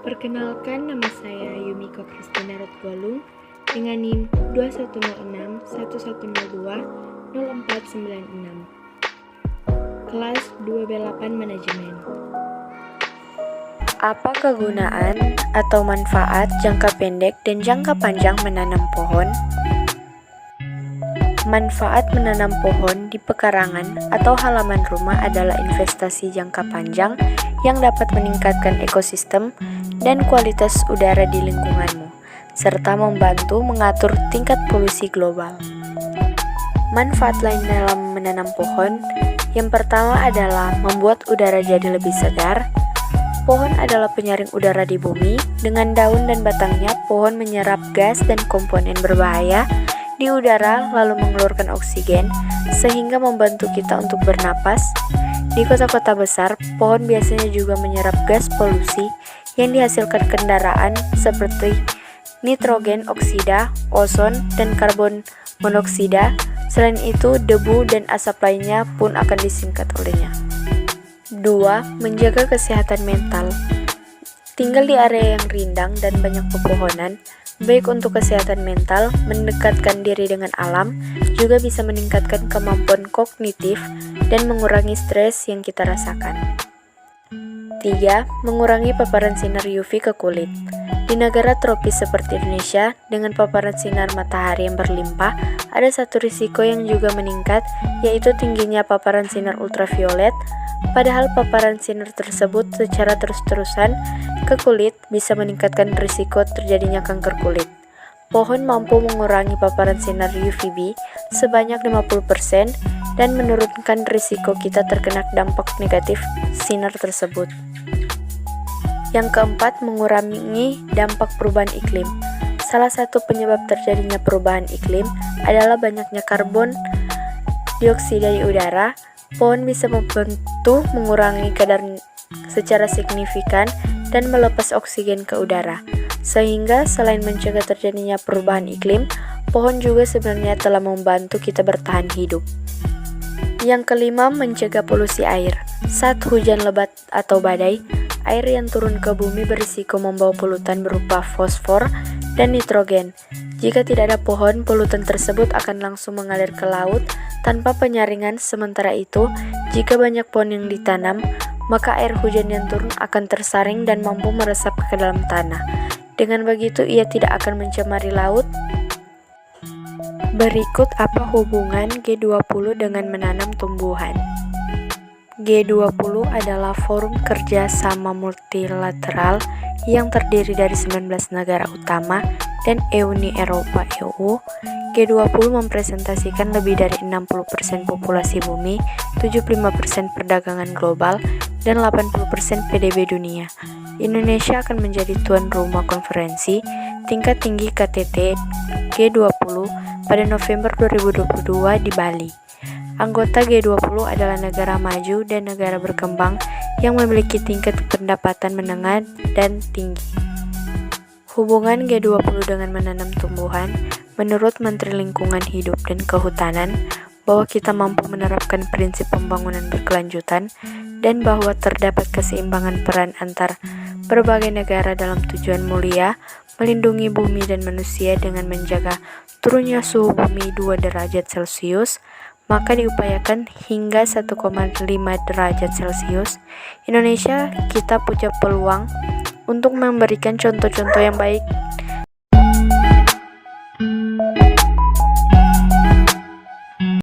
Perkenalkan, nama saya Yumiko Kristina Rutgolung dengan NIM 2106-1102-0496. Kelas 2B8 Manajemen. Apa kegunaan atau manfaat jangka pendek dan jangka panjang menanam pohon? Manfaat menanam pohon di pekarangan atau halaman rumah adalah investasi jangka panjang yang dapat meningkatkan ekosistem dan kualitas udara di lingkunganmu, serta membantu mengatur tingkat polusi global. Manfaat lain dalam menanam pohon, yang pertama adalah membuat udara jadi lebih segar. Pohon adalah penyaring udara di bumi. Dengan daun dan batangnya, pohon menyerap gas dan komponen berbahaya di udara lalu mengeluarkan oksigen, sehingga membantu kita untuk bernapas. Di kota-kota besar, pohon biasanya juga menyerap gas polusi yang dihasilkan kendaraan seperti nitrogen oksida, ozon, dan karbon monoksida. Selain itu, debu dan asap lainnya pun akan disingkat olehnya. 2. Menjaga kesehatan mental. Tinggal di area yang rindang dan banyak pepohonan, baik untuk kesehatan mental, mendekatkan diri dengan alam, juga bisa meningkatkan kemampuan kognitif dan mengurangi stres yang kita rasakan. 3. Mengurangi paparan sinar UV ke kulit. Di negara tropis seperti Indonesia, dengan paparan sinar matahari yang berlimpah, ada satu risiko yang juga meningkat, yaitu tingginya paparan sinar ultraviolet. Padahal paparan sinar tersebut secara terus-terusan ke kulit bisa meningkatkan risiko terjadinya kanker kulit. Pohon mampu mengurangi paparan sinar UVB sebanyak 50% dan menurunkan risiko kita terkena dampak negatif sinar tersebut. Yang keempat, mengurangi dampak perubahan iklim. Salah satu penyebab terjadinya perubahan iklim adalah banyaknya karbon dioksida di udara. Pohon bisa membantu mengurangi kadar secara signifikan dan melepas oksigen ke udara. Sehingga selain mencegah terjadinya perubahan iklim, pohon juga sebenarnya telah membantu kita bertahan hidup. Yang kelima, mencegah polusi air. Saat hujan lebat atau badai, air yang turun ke bumi berisiko membawa polutan berupa fosfor dan nitrogen. Jika tidak ada pohon, polutan tersebut akan langsung mengalir ke laut tanpa penyaringan. Sementara itu, jika banyak pohon yang ditanam, maka air hujan yang turun akan tersaring dan mampu meresap ke dalam tanah. Dengan begitu, ia tidak akan mencemari laut. Berikut apa hubungan G20 dengan menanam tumbuhan. G20 adalah forum kerja sama multilateral yang terdiri dari 19 negara utama dan Uni Eropa (EU). G20 mempresentasikan lebih dari 60% populasi bumi, 75% perdagangan global, dan 80% PDB dunia. Indonesia akan menjadi tuan rumah konferensi tingkat tinggi KTT G20 pada November 2022 di Bali. Anggota G20 adalah negara maju dan negara berkembang yang memiliki tingkat pendapatan menengah dan tinggi. Hubungan G20 dengan menanam tumbuhan, menurut Menteri Lingkungan Hidup dan Kehutanan, bahwa kita mampu menerapkan prinsip pembangunan berkelanjutan dan bahwa terdapat keseimbangan peran antar berbagai negara dalam tujuan mulia melindungi bumi dan manusia dengan menjaga turunnya suhu bumi 2 derajat Celcius, maka diupayakan hingga 1,5 derajat Celcius. Indonesia, kita punya peluang untuk memberikan contoh-contoh yang baik